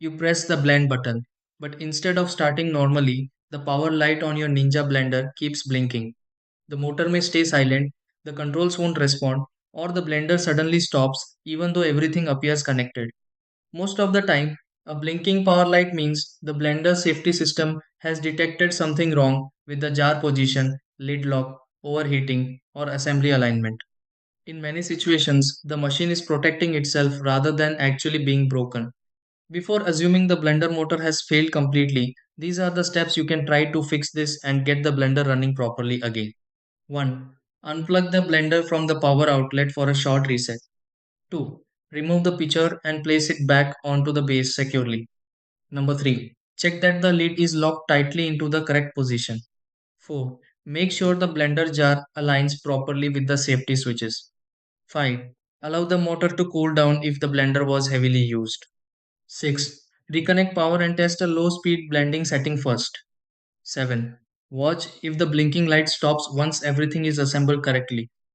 You press the blend button, but instead of starting normally, the power light on your Ninja blender keeps blinking. The motor may stay silent, the controls won't respond, or the blender suddenly stops even though everything appears connected. Most of the time, a blinking power light means the blender safety system has detected something wrong with the jar position, lid lock, overheating, or assembly alignment. In many situations, the machine is protecting itself rather than actually being broken. Before assuming the blender motor has failed completely, these are the steps you can try to fix this and get the blender running properly again. 1. Unplug the blender from the power outlet for a short reset. 2. Remove the pitcher and place it back onto the base securely. Number 3. Check that the lid is locked tightly into the correct position. 4. Make sure the blender jar aligns properly with the safety switches. 5. Allow the motor to cool down if the blender was heavily used. 6. Reconnect power and test a low speed blending setting first. 7. Watch if the blinking light stops once everything is assembled correctly.